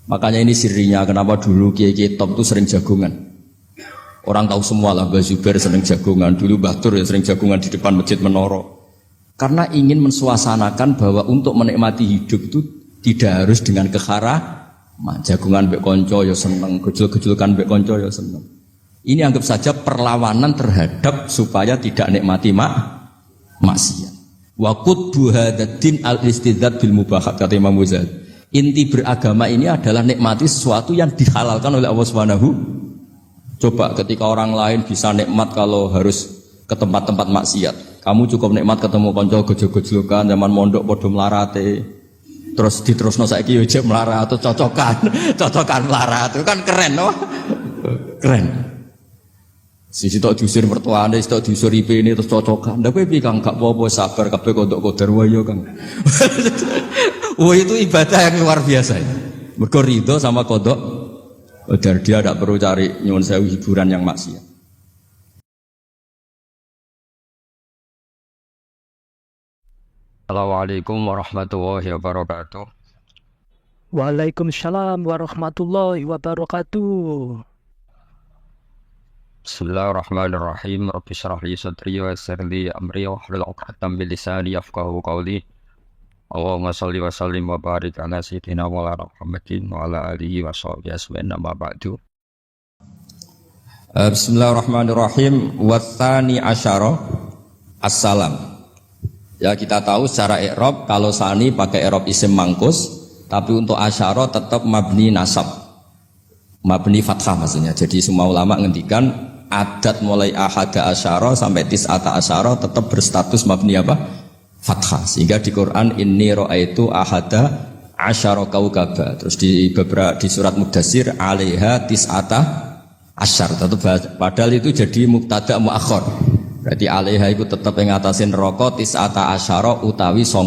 Makanya ini sirinya kenapa dulu kiai-kiai top itu sering jagungan. Orang tahu semua lah, Mbah Zubair sering jagungan, dulu Mbah Tur ya sering jagungan di depan Masjid Menoro. Karena ingin mensuasanakan bahwa untuk menikmati hidup itu tidak harus dengan keharaman. Jagungan mbek konco ya seneng, gejul-gejulkan mbek konco ya seneng. Ini anggap saja perlawanan terhadap supaya tidak nikmati maksiat. Wa qutbu hadzal al-istidzad bil mubahat kata Imam Ghazali. Inti beragama ini adalah nikmati sesuatu yang dihalalkan oleh Allah Subhanahu. Coba ketika orang lain bisa nikmat kalau harus ke tempat-tempat maksiat, kamu cukup nikmat ketemu konco gejol-gejolkan zaman mondok padha mlarate. Terus diterusno saiki yo jek melarat atau cocokan melarat itu kan keren loh. Keren. Sisi tok diusir mertuane, sisi tok diusir ipene terus cocokan. Ndak kowe piye Kang gak apa-apa sabar kabeh kodok kodar wae yo Kang. Wah itu ibadah yang luar biasa. Mergo ridho sama kodok kodar, dia tidak perlu cari nyuwun sewu hiburan yang maksiat. Assalamualaikum warahmatullahi wabarakatuh. Waalaikumsalam warahmatullahi wabarakatuh. Bismillahirrahmanirrahim. Rabbi shrah li sadri wa yassir li amri wahlul 'uqdatam min lisani yafqahu qawli. Allahumma shalli wa sallim wa barik ala sayyidina Maulana Muhammadin wa ala alihi wa sahbihi ajmain amma ba'du. Bismillahirrahmanirrahim. Watsani asyara assalam. Ya kita tahu secara i'rab kalau sani pakai i'rab isim mangkus, tapi untuk asyara tetap mabni nasab. Mabni fathah maksudnya. Jadi semua ulama ngendikan adat mulai ahada asyara sampai tis'ata asyara tetap berstatus mabni apa? Fathah. Sehingga di Quran inni ra'aitu ahada asyara kaukaba. Terus di surat Mudassir alaiha tis'ata asyar. Padahal itu jadi mubtada muakhir. Berarti alaiha itu tetap yang ngatasin rokok tis'ata asyara utawi 19.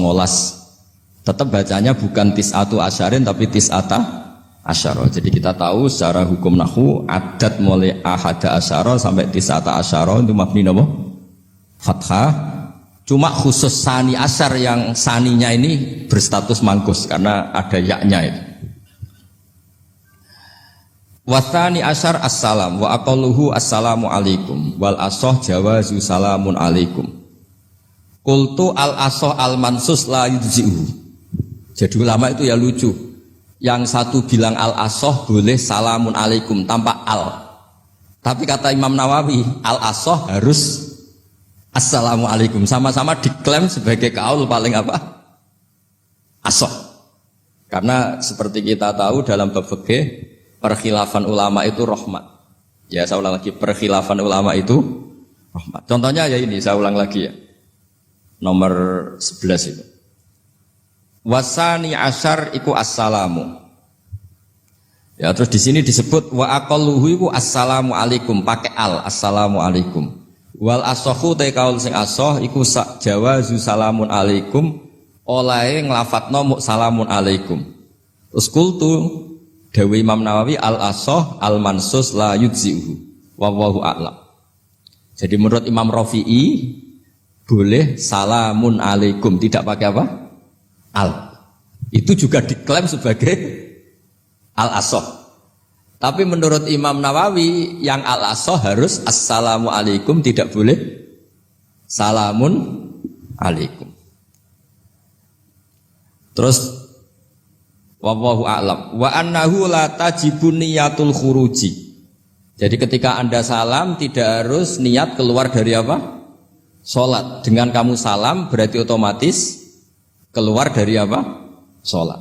Tetap bacanya bukan tis'atu asyarin tapi tis'ata asyara. Jadi kita tahu secara hukum nahwu adat mulai ahada asyara sampai tis'ata asyara itu mabni apa? Fathah. Cuma khusus sani asyar yang saninya ini berstatus mangkus karena ada yaknya itu. Wathani asyar assalam wa aqalluhu assalamu alaikum wal asoh jawazu salamun alaikum. Qultu al asoh al mansus la yujzi'u. Jadi ulama itu ya lucu. Yang satu bilang al asoh boleh salamun alaikum tanpa al. Tapi kata Imam Nawawi al asoh harus assalamu alaikum. Sama-sama diklaim sebagai kaul paling apa? Asoh. Karena seperti kita tahu dalam bab fikih perkhilafan ulama itu rahmat. Ya saya ulang lagi, perkhilafan ulama itu rahmat. Contohnya ya ini, saya ulang lagi ya. Nomor 11 itu. Wasani asyar iku assalamu. Ya terus di sini disebut wa aqalluhu iku assalamu alaikum pakai al assalamu alaikum. Wal asohu te kaul sing asoh iku jawazu salamun alaikum oleh nglafatno mu salamun alaikum. Terus kultu Dewi Imam Nawawi al-asoh al-mansus la yujzi'uhu wallahu a'lam. Jadi menurut Imam Rafi'i boleh salamun alaikum tidak pakai apa? Al. Itu juga diklaim sebagai al-asoh. Tapi menurut Imam Nawawi yang al-asoh harus assalamu alaikum, tidak boleh salamun alaikum. Terus wallahu a'lam wa annahu la tajibun niyatul khuruji. Jadi ketika Anda salam tidak harus niat keluar dari apa? Salat. Dengan kamu salam berarti otomatis keluar dari apa? Salat.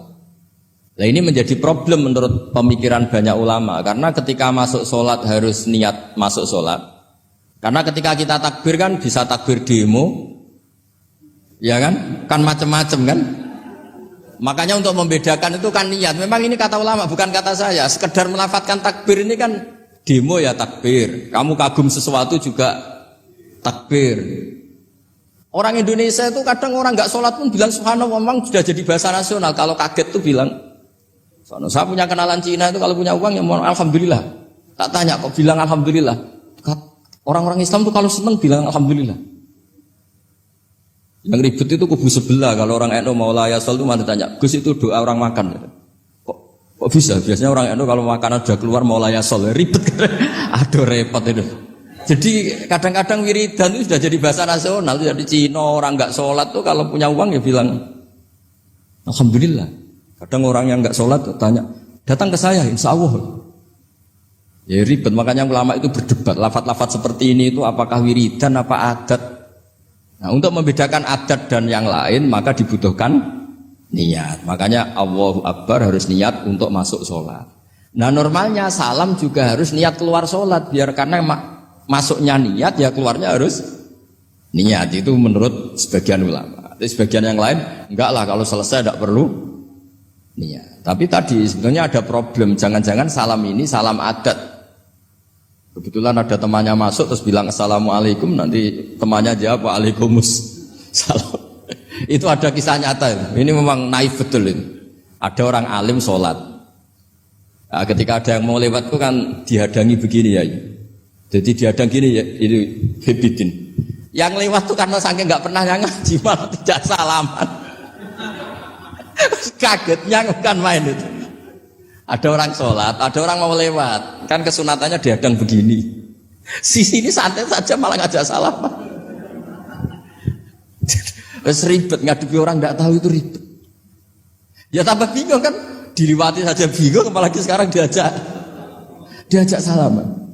Nah ini menjadi problem menurut pemikiran banyak ulama karena ketika masuk salat harus niat masuk salat. Karena ketika kita takbir kan bisa takbir demo. Ya kan? Kan macam-macam kan? Makanya untuk membedakan itu kan niat. Memang ini kata ulama, bukan kata saya. Sekedar melafadzkan takbir ini kan demo ya takbir. Kamu kagum sesuatu juga takbir. Orang Indonesia itu kadang orang nggak sholat pun bilang subhanallah, memang sudah jadi bahasa nasional. Kalau kaget tuh bilang, saya punya kenalan Cina itu kalau punya uang ya mohon alhamdulillah. Tak tanya kok bilang alhamdulillah. Orang-orang Islam tuh kalau seneng bilang alhamdulillah. Yang ribet itu kubu sebelah. Kalau orang NU mau layasol itu mana tanya, Gus itu doa orang makan. Kok Kok bisa? Biasanya orang NU kalau makanan sudah keluar mau layasol ribet. Aduh repot itu. Jadi kadang-kadang wiridan itu sudah jadi bahasa nasional. Jadi Cina orang nggak sholat tuh kalau punya uang ya bilang alhamdulillah. Kadang orang yang nggak sholat tuh tanya, datang ke saya, insya Allah. Ya ribet, makanya ulama itu berdebat. Lafaz-lafaz seperti ini itu apakah wiridan apa adat? Nah untuk membedakan adat dan yang lain maka dibutuhkan niat. Makanya Allahu Akbar harus niat untuk masuk sholat. Nah normalnya salam juga harus niat keluar sholat biar karena masuknya niat ya keluarnya harus niat. Itu menurut sebagian ulama. Tapi sebagian yang lain enggak lah, kalau selesai tidak perlu niat. Tapi tadi sebetulnya ada problem, jangan-jangan salam ini salam adat. Kebetulan ada temannya masuk terus bilang assalamualaikum, nanti temannya jawab waalaikumsalam. Itu ada kisah nyata. Ini memang naif betul ini. Ada orang alim sholat. Nah, ketika ada yang mau lewat itu kan dihadangi begini ya. Jadi dihadang gini ya, itu hebidin. Yang lewat tuh karena saking nggak pernah yang ngaji malah tidak salaman. Kagetnya bukan main itu. Ada orang sholat, ada orang mau lewat, kan kesunatannya dihadang begini. Sisi ini santai saja malah ngajak salaman. Wes ribet ngadepi orang tidak tahu itu ribet. Ya tambah bingung kan, diliwati saja bingung, apalagi sekarang diajak salaman.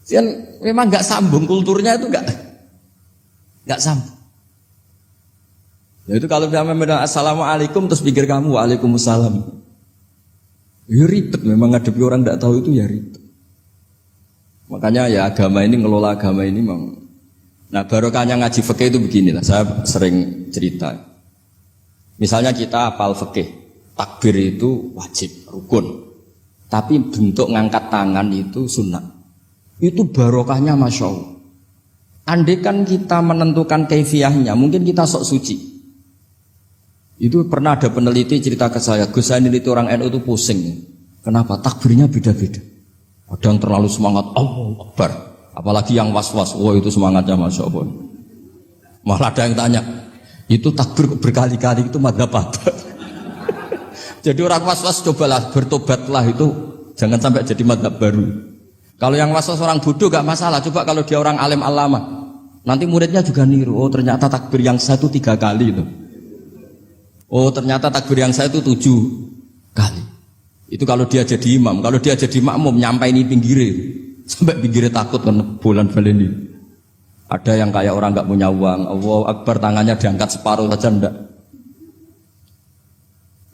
Kan memang nggak sambung kulturnya itu nggak sambung. Ya itu kalau dia bilang assalamualaikum terus pikir kamu waalaikumsalam. Ya ribet, memang ngadepi orang tidak tahu itu ya ribet. Makanya ya agama ini, ngelola agama ini memang. Nah barokahnya ngaji fikih itu beginilah, saya sering cerita. Misalnya kita hafal fikih, takbir itu wajib, rukun. Tapi bentuk ngangkat tangan itu sunnah. Itu barokahnya Masya Allah. Andai kan kita menentukan kaifiyahnya, mungkin kita sok suci. Itu pernah ada peneliti cerita ke saya, Gus saya ini orang NU itu pusing. Kenapa? Takbirnya beda-beda. Ada yang terlalu semangat, Allahu Akbar. Apalagi yang was-was, wah itu semangatnya Masya Allah. Malah ada yang tanya, itu takbir berkali-kali itu madhab apa? Jadi orang was-was cobalah, bertobatlah itu, jangan sampai jadi madhab baru. Kalau yang was-was orang bodoh gak masalah, coba kalau dia orang alim alama, nanti muridnya juga niru, oh ternyata takbir yang saya itu 3 kali itu. Oh ternyata takbir yang saya itu 7 kali. Itu kalau dia jadi imam. Kalau dia jadi makmum nyampai ini pinggirnya, sampai pinggirnya takut kan bulan baleni. Ada yang kayak orang nggak punya uang, Allahu Akbar tangannya diangkat separuh saja ndak.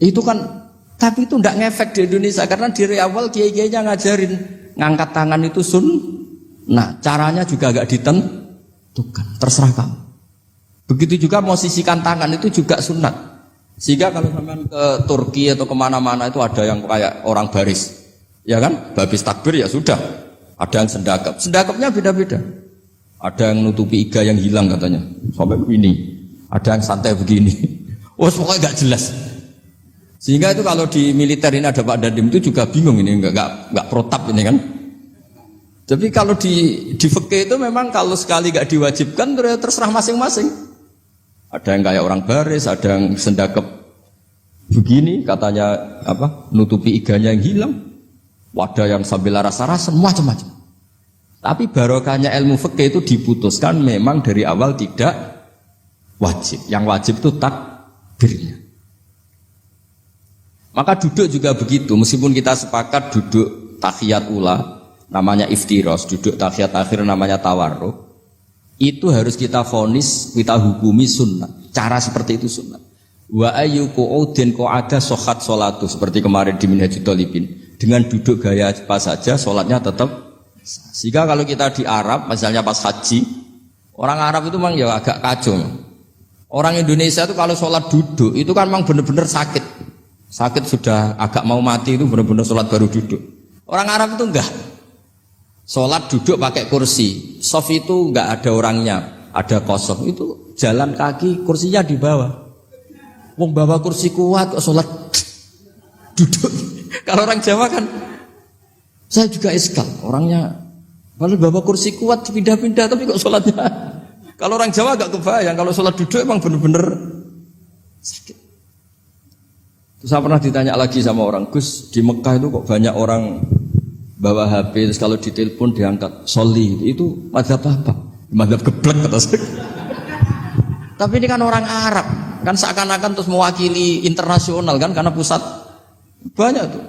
Itu kan, tapi itu ndak ngefek di Indonesia karena dari awal kiai-kiainya ngajarin ngangkat tangan itu nah caranya juga agak ditentukan, terserah kamu. Begitu juga mau sisihkan tangan itu juga sunat. Sehingga kalau sampai ke Turki atau kemana-mana itu ada yang kayak orang baris, ya kan? Habis takbir ya sudah. Ada yang sendakap, sendakapnya beda-beda. Ada yang nutupi iga yang hilang katanya, sampai begini. Ada yang santai begini. Oh pokoknya nggak jelas. Sehingga itu kalau di militer ini ada Pak Dandim itu juga bingung ini, nggak protap ini kan. Tapi kalau di fikih itu memang kalau sekali nggak diwajibkan terserah masing-masing. Ada yang kayak orang baris, ada yang sendakep begini, katanya apa? Nutupi iganya yang hilang. Ada yang sambil rasa-rasa, macam-macam. Tapi barokahnya ilmu fikih itu diputuskan memang dari awal tidak wajib. Yang wajib itu takbirnya. Maka duduk juga begitu, meskipun kita sepakat duduk tahiyat ula, namanya iftiros, duduk tahiyat akhir namanya tawarruk. Itu harus kita vonis, kita hukumi sunnah. Cara seperti itu sunnah. Wa ayyuku udin ko ada sohat solatu, seperti kemarin di Minhajul Thalibin. Dengan duduk gaya apa saja, sholatnya tetap. Sehingga kalau kita di Arab, misalnya pas haji, orang Arab itu memang ya agak kacau. Orang Indonesia itu kalau sholat duduk, itu kan memang benar-benar sakit. Sakit sudah agak mau mati itu benar-benar sholat baru duduk. Orang Arab itu enggak. Sholat duduk pakai kursi, sof itu enggak ada orangnya, ada kosong, itu jalan kaki, kursinya di bawah. Wong bawa kursi kuat kok sholat duduk. Kalau orang Jawa kan, saya juga iskal, orangnya kalau bawa kursi kuat pindah-pindah tapi kok sholatnya. Kalau orang Jawa agak kebayang, kalau sholat duduk emang bener-bener sakit. Terus saya pernah ditanya lagi sama orang, Gus, di Mekah itu kok banyak orang bawa HP, terus kalau ditelepon diangkat soli, itu mazhab apa? Mazhab geblek kata saya. Tapi ini kan orang Arab, kan seakan-akan terus mewakili internasional kan, karena pusat banyak tuh.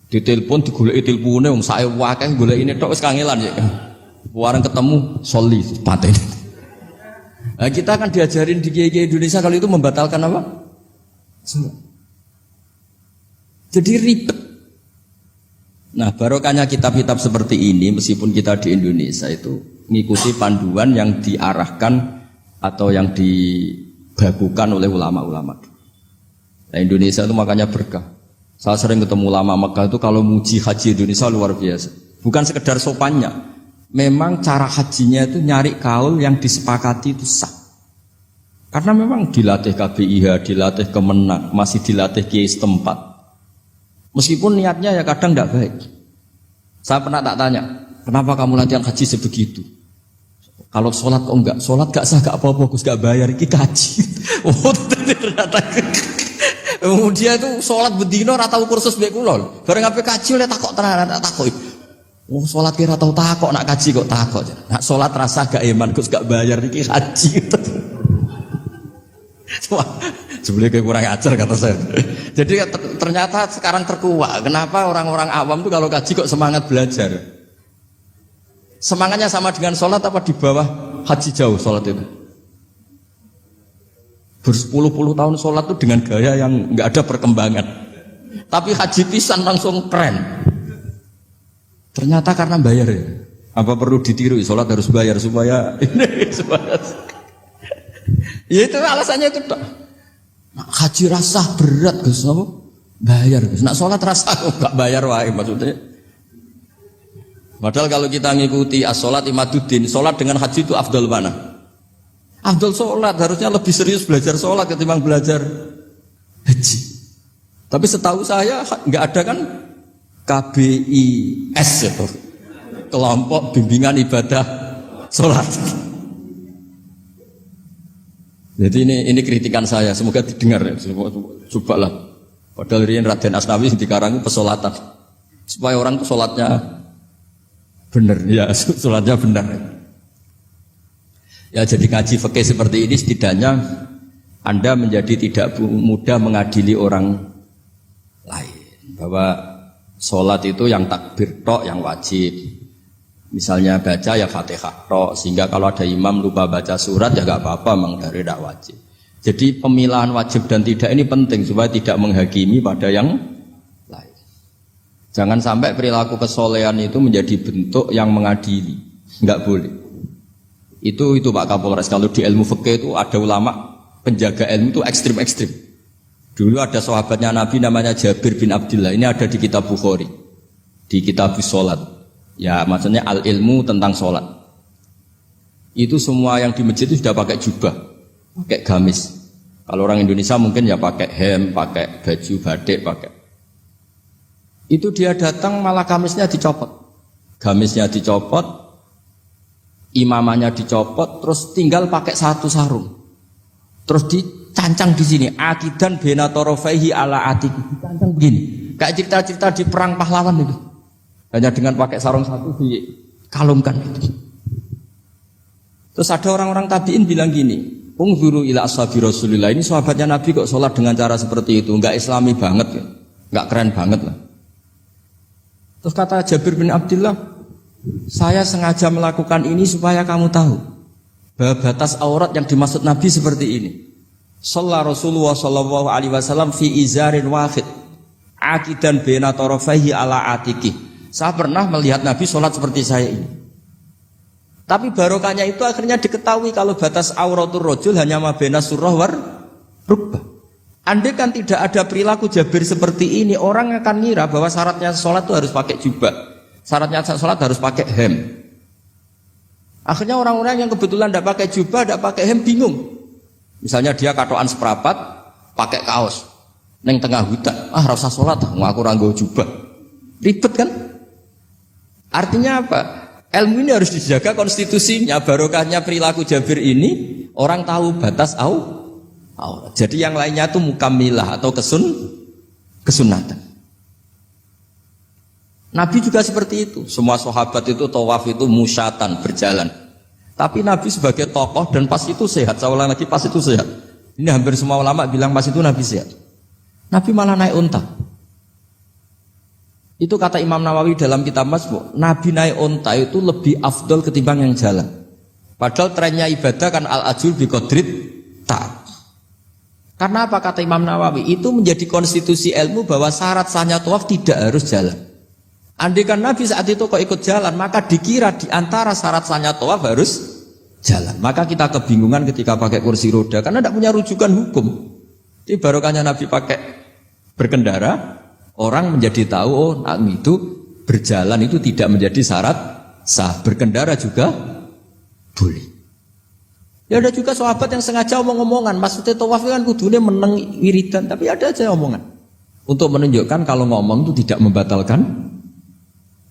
Ditelepon digoleki telepone wong sae wakeh golek ini tok wis kangelan ya. Warang ketemu soli paten. Nah, kita kan diajarin di kiai Indonesia kalau itu membatalkan apa? Salat. Jadi ribet. Nah, barokahnya kitab-kitab seperti ini, meskipun kita di Indonesia itu mengikuti panduan yang diarahkan atau yang dibagukan oleh ulama-ulama. Nah, Indonesia itu makanya berkah. Saya sering ketemu ulama Mekah itu kalau muji haji Indonesia luar biasa. Bukan sekedar sopannya. Memang cara hajinya itu nyari kaul yang disepakati itu sah. Karena memang dilatih KBIH, dilatih Kemenak, masih dilatih kiai setempat. Meskipun niatnya ya kadang tidak baik. Saya pernah tak tanya, kenapa kamu latihan haji sebegitu? Kalau sholat kok enggak? Sholat gak sah, gak apa-apa, Gus gak bayar, ini kaji. Oh ternyata. Dia itu sholat bedino atau kursus baik kulon. Bareng apa kaji oleh takok tenan, tak takok. Oh sholat kira tahu takok, nak kaji kok takok. Nak sholat rasa gak iman, Gus gak bayar, ini kaji. Sebenarnya kayak kurang ajar kata saya. Jadi ternyata sekarang terkuak. Kenapa orang-orang awam tuh kalau kaji kok semangat belajar? Semangatnya sama dengan sholat apa di bawah haji jauh sholat itu? Berpuluh-puluh tahun sholat tuh dengan gaya yang nggak ada perkembangan. Tapi haji pisan langsung keren. Ternyata karena bayar ya. Apa perlu ditiru? Sholat harus bayar supaya ini supaya. Ya itu alasannya itu. Nak haji rasa berat Gus, apa? Bayar Gus. Nak sholat rasa nggak bayar wae maksudnya. Padahal kalau kita ngikuti as-sholat imaduddin, sholat dengan haji itu afdal mana? Afdal sholat, harusnya lebih serius belajar sholat ketimbang belajar haji. Tapi setahu saya nggak ada kan KBIS itu, kelompok bimbingan ibadah sholat. Jadi ini kritikan saya, semoga didengar ya. Cobalah. Padahal Rian Raden Asnawi dikarang pesolatan supaya orang itu sholatnya benar, ya sholatnya benar. Ya jadi ngaji fikih seperti ini setidaknya Anda menjadi tidak mudah mengadili orang lain. Bahwa sholat itu yang takbir tok yang wajib. Misalnya baca ya Fatihah tok, sehingga kalau ada imam lupa baca surat ya gak apa-apa, memang dari tidak wajib. Jadi pemilahan wajib dan tidak ini penting supaya tidak menghakimi pada yang lain. Jangan sampai perilaku kesolehan itu menjadi bentuk yang mengadili, nggak boleh. Itu Pak Kapolres, kalau di ilmu fikih itu ada ulama penjaga ilmu itu ekstrim-ekstrim. Dulu ada sahabatnya Nabi namanya Jabir bin Abdullah, ini ada di kitab Bukhari, di kitab Sholat. Ya maksudnya al-ilmu tentang sholat. Itu semua yang di masjid itu sudah pakai jubah, pakai gamis. Kalau orang Indonesia mungkin ya pakai hem, pakai baju batik, pakai. Itu dia datang malah gamisnya dicopot. Gamisnya dicopot, imamannya dicopot, terus tinggal pakai satu sarung. Terus dicancang di sini, akidan benatorofaihi ala atik. Dicancang begini, kayak cerita-cerita di perang pahlawan itu. Hanya dengan pakai sarung satu dikalungkan gitu. Terus ada orang-orang tabiin bilang gini, ungzuru ila ashabi Rasulillah, ini sahabatnya Nabi kok sholat dengan cara seperti itu, enggak islami banget ya, enggak keren banget lah. Terus kata Jabir bin Abdullah, saya sengaja melakukan ini supaya kamu tahu bahwa batas aurat yang dimaksud Nabi seperti ini. Shalla Rasulullah sallallahu alaihi wasallam fi izarin wahid, akidan baina tarafaihi ala atiki. Saya pernah melihat Nabi sholat seperti saya ini. Tapi barokahnya itu akhirnya diketahui kalau batas auratul rajul hanya mabena surah war rukbah. Andai kan tidak ada perilaku Jabir seperti ini, orang akan ngira bahwa syaratnya sholat itu harus pakai jubah, syaratnya sholat harus pakai hem. Akhirnya orang-orang yang kebetulan tidak pakai jubah, tidak pakai hem bingung. Misalnya dia katoan seperapat, pakai kaos, neng tengah hutan, rasa sholat, ngaku ranggo jubah, ribet kan? Artinya apa? Ilmu ini harus dijaga konstitusinya, barokahnya perilaku Jabir ini, orang tahu batas aurat. Jadi yang lainnya itu mukammilah atau kesunatan. Nabi juga seperti itu. Semua sahabat itu tawaf itu musyatan, berjalan. Tapi Nabi sebagai tokoh dan pas itu sehat. Saya ulang lagi, pas itu sehat. Ini hampir semua ulama bilang pas itu Nabi sehat. Nabi malah naik unta. Itu kata Imam Nawawi dalam kitab Masbu', Nabi naik unta itu lebih afdol ketimbang yang jalan. Padahal trennya ibadah kan al-ajul biqadrit ta'at. Karena apa kata Imam Nawawi? Itu menjadi konstitusi ilmu bahwa syarat sahnya tawaf tidak harus jalan. Andai kan Nabi saat itu kok ikut jalan, maka dikira di antara syarat sahnya tawaf harus jalan. Maka kita kebingungan ketika pakai kursi roda karena tidak punya rujukan hukum. Jadi barokahnya Nabi pakai berkendara, orang menjadi tahu oh itu berjalan itu tidak menjadi syarat sah. Berkendara juga boleh. Ya ada juga sahabat yang sengaja omong-omongan, maksudnya tawaf kan kudune meneng wiridan, tapi ada aja omongan untuk menunjukkan kalau ngomong itu tidak membatalkan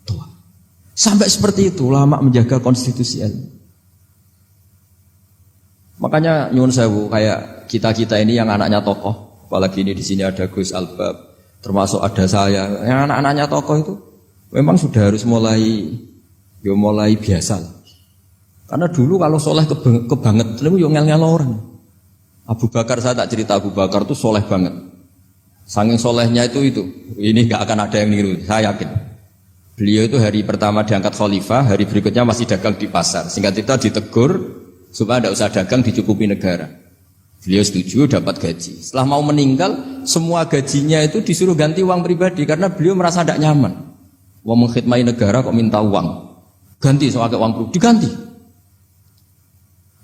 tawaf. Sampai seperti itu ulama menjaga konstitusi ilmu. Makanya nyuwun sewu kayak kita ini yang anaknya tokoh, apalagi ini di sini ada Gus Albab, termasuk ada saya, yang anak-anaknya tokoh itu memang sudah harus mulai biasa lah. Karena dulu kalau soleh kebanget, itu ngel-ngel orang. Abu Bakar, saya tak cerita Abu Bakar itu soleh banget. Saking solehnya itu, ini nggak akan ada yang niru, saya yakin. Beliau itu hari pertama diangkat khalifah, hari berikutnya masih dagang di pasar. Singkat cerita ditegur supaya tidak usah dagang, dicukupi negara. Beliau setuju dapat gaji. Setelah mau meninggal, semua gajinya itu disuruh ganti uang pribadi karena beliau merasa tidak nyaman. Wong mengkhidmati negara kok minta uang, ganti soal uang pribadi diganti.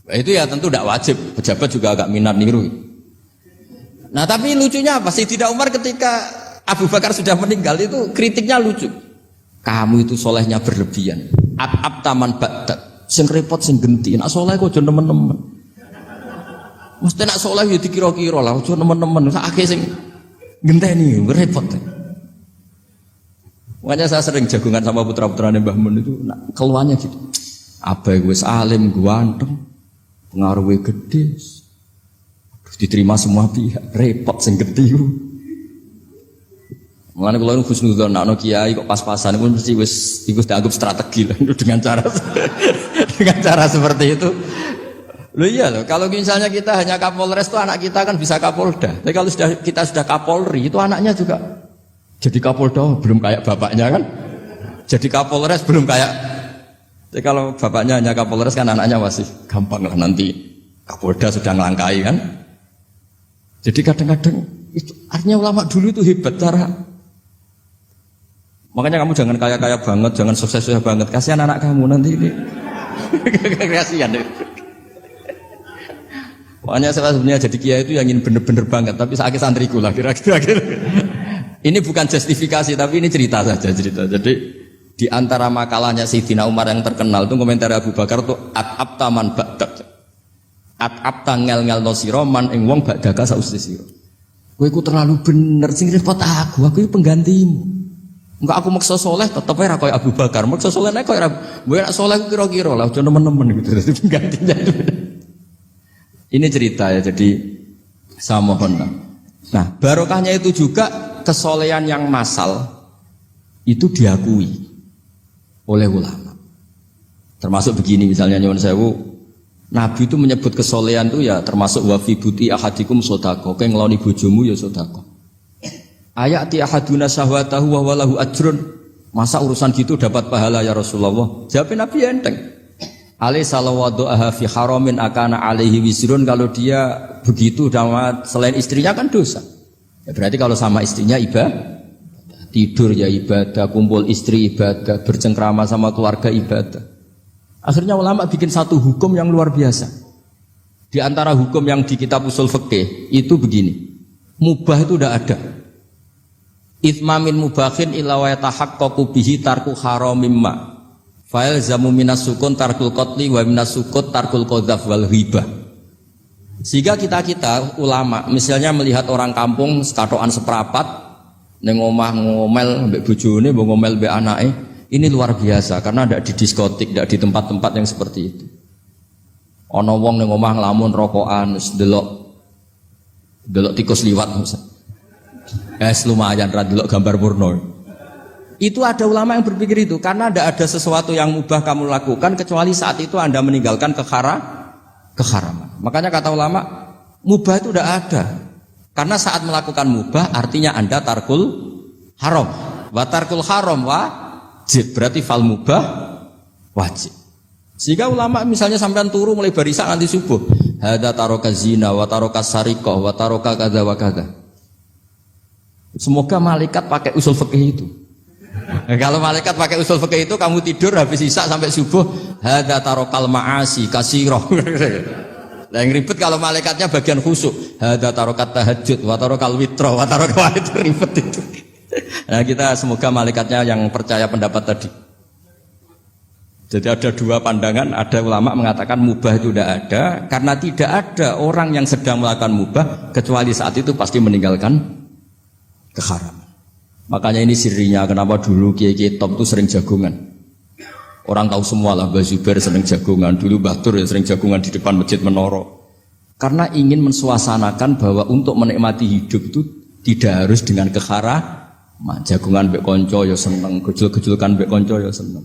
Nah, itu ya tentu tidak wajib, pejabat juga agak minat niru. Nah tapi lucunya apa? Sayyidina Umar ketika Abu Bakar sudah meninggal itu kritiknya lucu. Kamu itu solehnya berlebihan. At taman ba'dat. Sing repot sing genti. Nak soleh kok aja nemen-nemen. Mesti nak soleh ya dikira-kira lah, aja nemen-nemen. Sakake sing genteni repot. Makanya saya sering jagungan sama putra-putrane Mbah Mun itu keluarnya gitu. Abai wis alim, ganteng, pengaruhnya gede, diterima semua pihak, repot sing gede. Mulane kula nu husnudzon ana kiai kok pas-pasan pun mesti wis iku dianggap strategi lah dengan cara seperti itu. Loh iya loh, kalau misalnya kita hanya Kapolres itu anak kita kan bisa Kapolda. Tapi kalau kita sudah Kapolri itu anaknya juga jadi Kapolda belum kayak bapaknya kan. Jadi Kapolres belum kayak. Jadi kalau bapaknya hanya Kapolres kan anaknya masih gampang lah nanti Kapolda sudah ngelangkai kan. Jadi kadang-kadang itu artinya ulama dulu itu hebat cara. Makanya kamu jangan kaya-kaya banget, jangan sukses-sukses banget. Kasihan anak kamu nanti ini. Kasihan deh. Makanya saya sebenarnya jadi kiai itu yang ingin bener-bener banget, tapi saya santriku lah kira-kira. Ini bukan justifikasi, tapi ini cerita saja cerita. Jadi di antara makalahnya Sayyidina Umar yang terkenal itu komentar Abu Bakar itu at-abta man ba'dak. At-abta ngel-ngel no siro man ing wong ba'daka sauste siro. Kowe iku terlalu bener sing repot aku iki penggantimu. Enggak aku maksa soleh tetep ora koyo Abu Bakar. Maksa soleh nek koyo kowe nek soleh kira-kira lah aja nemen-nemen gitu dadi penggantinya itu. Ini cerita ya, jadi saya mohon. Nah, barokahnya itu juga kesolehan yang massal itu diakui oleh ulama. Termasuk begini misalnya nyuwun sewu, Nabi itu menyebut kesolehan itu ya termasuk wa fi buti ahadikum sodako, kayak ngeloni bojomu ya sodako. Ayati ahaduna syahwatahu wa walahu ajrun. Masa urusan gitu dapat pahala ya Rasulullah? Jawabnya Nabi enteng. Alai salawadu'aha fi haramin akana alaihi wizrun. Kalau dia begitu sama selain istrinya kan dosa ya, berarti kalau sama istrinya ibadah, tidur ya ibadah, kumpul istri ibadah, bercengkrama sama keluarga ibadah. Akhirnya ulama bikin satu hukum yang luar biasa. Di antara hukum yang di kitab usul fikih itu begini, mubah itu udah ada. Ithmamin mubahin illa wa yatahaqqaqu bihi tarku haramimma. Fa'il zamu minas sukun tarkul qatli wa minas sukut tarkul qadzaf wal ghibah. Sehingga kita ulama misalnya melihat orang kampung sekatokan seprapat ning omah ngomel mbek bojone, mbok ngomel mbek anake, ini luar biasa karena ndak di diskotik, ndak di tempat-tempat yang seperti itu. Ana wong ning omah nglamun rokokan, delok tikus liwat Lumayan ra delok gambar porno. Itu ada ulama yang berpikir itu karena tidak ada sesuatu yang mubah kamu lakukan kecuali saat itu Anda meninggalkan keharaman. Makanya kata ulama, mubah itu tidak ada. Karena saat melakukan mubah artinya Anda tarkul haram. Wa tarkul haram wajib, berarti fal mubah wajib. Sehingga ulama misalnya sampean turu mulai barisan nanti subuh, hadza taraka zina wa taraka sariqah wa taraka kadza wa kadza. Semoga malaikat pakai usul fikih itu. Kalau malaikat pakai usul fikih itu kamu tidur habis isya sampai subuh, hadza tarakal ma'asi kasirah. Lah yang ribet kalau malaikatnya bagian khusuk, hadza tarakat tahajud wa tarakal witra wa tarakal itu ribet itu. Nah, kita semoga malaikatnya yang percaya pendapat tadi. Jadi ada dua pandangan, ada ulama mengatakan mubah itu tidak ada karena tidak ada orang yang sedang melakukan mubah kecuali saat itu pasti meninggalkan keharaman. Makanya ini sirinya kenapa dulu kiai-kiai top itu sering jagungan. Orang tahu semua lah, Mbah Zubair sering jagungan, dulu Mbah Tur ya sering jagungan di depan Masjid Menoro. Karena ingin mensuasanakan bahwa untuk menikmati hidup itu tidak harus dengan keharaman. Jagungan mbek konco ya seneng, gejul-gejulkan mbek konco ya seneng.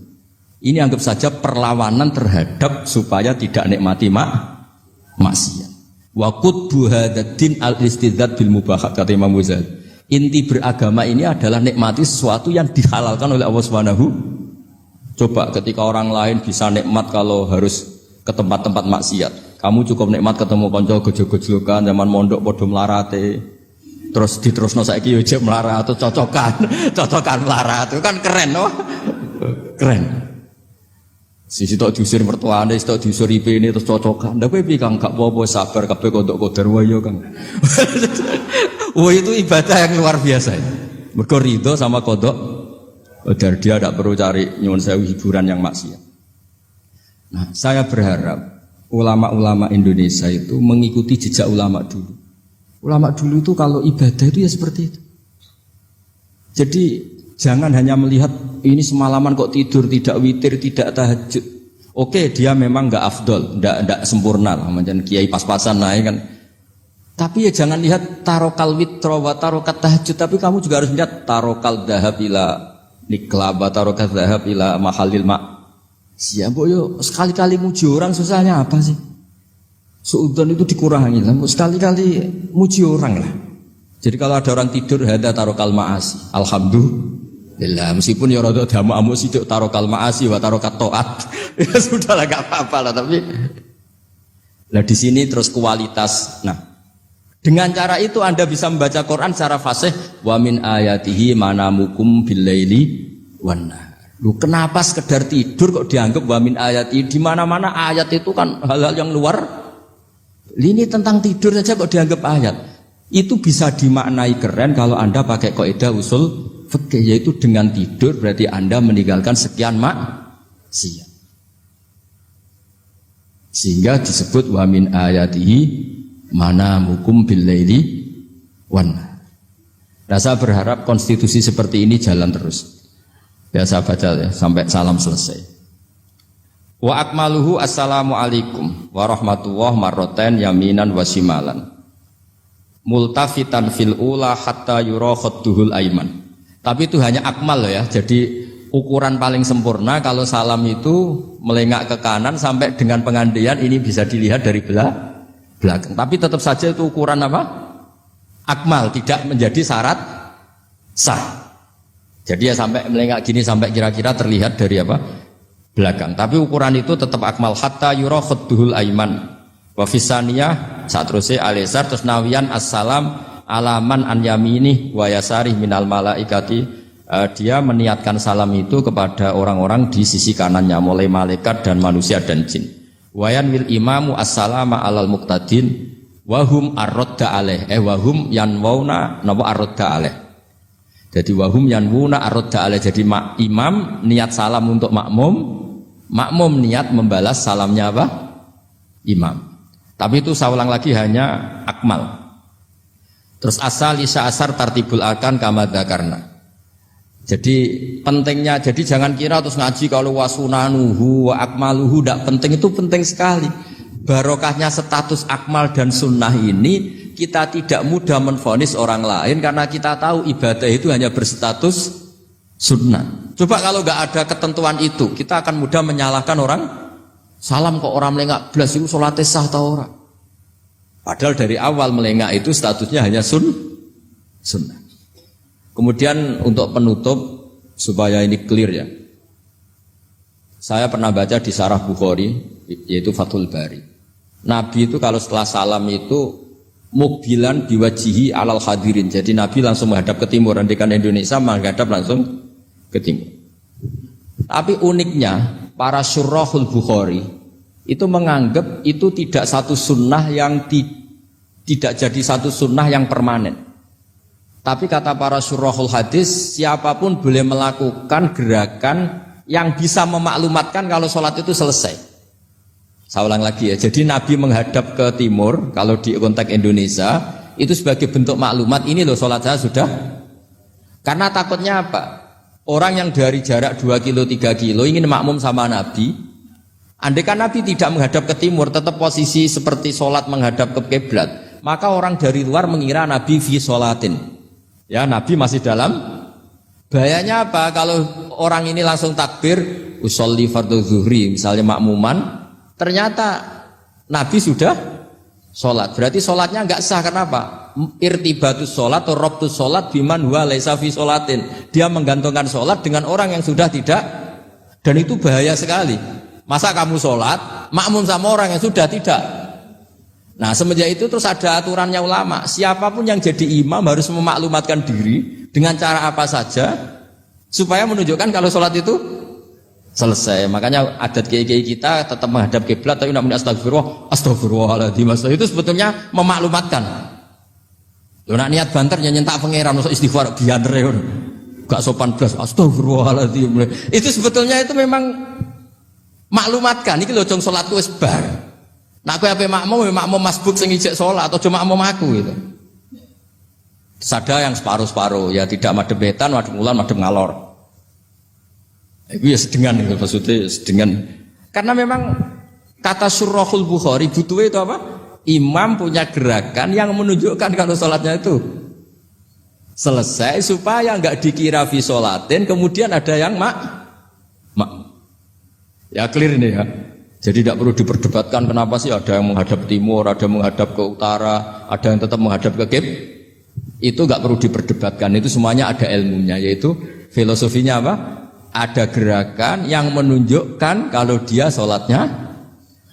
Ini anggap saja perlawanan terhadap supaya tidak nikmati maksiat. Wa qutbu hadzal al-istidzad bil mubahat kata Imam Ghazali. Inti beragama ini adalah nikmati sesuatu yang dihalalkan oleh Allah Subhanahu. Coba ketika orang lain bisa nikmat kalau harus ke tempat-tempat maksiat, kamu cukup nikmat ketemu kanca gejol-gejolkan zaman mondok padha mlarate. Terus diterusno saiki yo jek melarat atau cocokan melarat itu kan keren loh. Keren. Sisi tok diusir mertuane, tok diusir ipene terus cocokan. Ndak kowe piye Kang gak apa-apa sabar kabeh kodok-kodar wae yo Kang. Wah itu ibadah yang luar biasa. Mergo ridho sama kodok. Kodar dia tidak perlu cari nyuwun sewu hiburan yang maksiat. Nah, saya berharap ulama-ulama Indonesia itu mengikuti jejak ulama dulu. Ulama dulu itu kalau ibadah itu ya seperti itu. Jadi jangan hanya melihat ini semalaman kok tidur, tidak witir, tidak tahajud. Oke, dia memang enggak afdol, enggak sempurna lah, macam kiai pas-pasan naik kan. Tapi ya jangan lihat tarokal witro wa tarokat tahajud, tapi kamu juga harus lihat tarokal dahab ila nikla wa tarokat dahab ila mahalil mak. Siapa yo sekali-kali muji orang susahnya apa sih? Suudzon itu dikurangi lah, sekali-kali muji orang lah. Jadi kalau ada orang tidur hada tarokal maasi, alhamdulillah. Meskipun ya rada damu-amu sidik tarokal maasi wa tarokat toat, ya sudah lah gak apa-apa lah. Tapi lah di sini terus kualitas. Nah, dengan cara itu Anda bisa membaca Quran secara fasih. Wa min ayatihi manamukum billaili wan nahar. Lu kenapa sekedar tidur kok dianggap wa min ayatihi? Di mana-mana ayat itu kan hal-hal yang luar. Ini tentang tidur saja kok dianggap ayat. Itu bisa dimaknai keren kalau Anda pakai kaidah usul fikih, yaitu dengan tidur berarti Anda meninggalkan sekian maksiat. Sehingga disebut wa min ayatihi manamukum billaili wan. Nah, saya berharap konstitusi seperti ini jalan terus. Biasa baca ya sampai salam selesai. Wa akmaluhu assalamu alaikum wa rahmatullah marroten yaminan wa shimalan. Multafitan fil ula hatta yura khadduhul aiman. Tapi itu hanya akmal loh ya. Jadi ukuran paling sempurna kalau salam itu melengak ke kanan sampai dengan pengandian ini bisa dilihat dari belakang. Tapi tetap saja itu ukuran apa? Akmal, tidak menjadi syarat sah. Jadi ya sampai melengak gini sampai kira-kira terlihat dari apa? Belakang. Tapi ukuran itu tetap akmal hatta yura khadduhul aiman. Wa fisaniyah saat terusnya alisar terus nawian assalam alaman an yamini wa yasarih minal malaikati. Dia meniatkan salam itu kepada orang-orang di sisi kanannya mulai malaikat dan manusia dan jin. Wayan wil imamu assalama alal muqtadin wahum arrodda alaih wahum yanwauna napa arrodda alaih. Jadi wahum yanwuna arrodda alaih. Jadi imam niat salam untuk makmum niat membalas salamnya apa? Imam. Tapi itu saya ulang lagi hanya akmal. Terus asal isya asar tartibul akan kama dzakarna. Jadi pentingnya, jadi jangan kira terus ngaji kalau wasunanuhu wa akmaluhu tidak penting, itu penting sekali. Barokahnya status akmal dan sunnah ini kita tidak mudah menvonis orang lain karena kita tahu ibadah itu hanya berstatus sunnah. Coba kalau nggak ada ketentuan itu, kita akan mudah menyalahkan orang. Salam kok orang melengak belas itu sholatnya sah atau orang. Padahal dari awal melengak itu statusnya hanya sunnah. Kemudian untuk penutup supaya ini clear ya. Saya pernah baca di Syarah Bukhari yaitu Fathul Bari. Nabi itu kalau setelah salam itu mukbilan biwajihi alal hadirin. Jadi Nabi langsung menghadap ke timur. Andikan Indonesia menghadap langsung ke timur. Tapi uniknya para syurahul Bukhari itu menganggap itu tidak satu sunnah yang tidak jadi satu sunnah yang permanen. Tapi kata para syurahul hadis, siapapun boleh melakukan gerakan yang bisa memaklumatkan kalau sholat itu selesai. Saya ulang lagi ya, jadi Nabi menghadap ke timur, kalau di konteks Indonesia, itu sebagai bentuk maklumat, ini loh sholat saya sudah. Karena takutnya apa? Orang yang dari jarak 2 kilo, 3 kilo ingin makmum sama Nabi, andai kan Nabi tidak menghadap ke timur, tetap posisi seperti sholat menghadap ke kiblat, maka orang dari luar mengira Nabi fi sholatin. Ya, Nabi masih dalam. Bahayanya apa? Kalau orang ini langsung takbir, usolli fardhu zuhri, misalnya makmuman, ternyata Nabi sudah sholat. Berarti sholatnya enggak sah. Kenapa? Irtibatus sholat atau robtus sholat biman huwa laisa fi sholatin. Dia menggantungkan sholat dengan orang yang sudah tidak. Dan itu bahaya sekali. Masa kamu sholat makmum sama orang yang sudah tidak. Nah semenjak itu terus ada aturannya ulama. Siapapun yang jadi imam harus memaklumatkan diri dengan cara apa saja supaya menunjukkan kalau sholat itu selesai. Makanya adat kiai-kiai kita tetap menghadap kiblat tapi namanya astagfirullahaladzim. Itu sebetulnya memaklumatkan. Lo nak niat banter nyentak pangeran masuk istighfar biadre gak sopan belas astagfirullahaladzim. Itu sebetulnya itu memang maklumatkan. Iki lho jong salatku wis bar. Nak kowe ape makmum masbuk sing ijek salat atau cuma makmum aku gitu. Ada yang separuh-separuh ya tidak madhep wetan, madhep kulon, madhep ngalor. Itu ya sedengan itu maksudnya sedengan. Karena memang kata Syurahul Bukhari butuh itu apa? Imam punya gerakan yang menunjukkan kalau sholatnya itu selesai supaya enggak dikira fi sholatin kemudian ada yang ya clear ini ya. Jadi tidak perlu diperdebatkan kenapa sih ada yang menghadap timur, ada yang menghadap ke utara, ada yang tetap menghadap ke kiblat. Itu enggak perlu diperdebatkan, itu semuanya ada ilmunya, yaitu filosofinya apa? Ada gerakan yang menunjukkan kalau dia sholatnya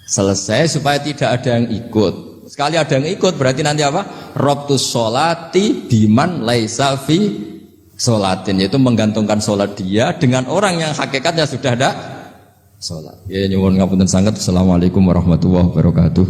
selesai supaya tidak ada yang ikut. Sekali ada yang ikut berarti nanti apa? Robtus sholati biman laisa fi sholatin, yaitu menggantungkan sholat dia dengan orang yang hakikatnya sudah ada sholat. Ya nyuwun ngapunten sangat. Assalamualaikum warahmatullahi wabarakatuh.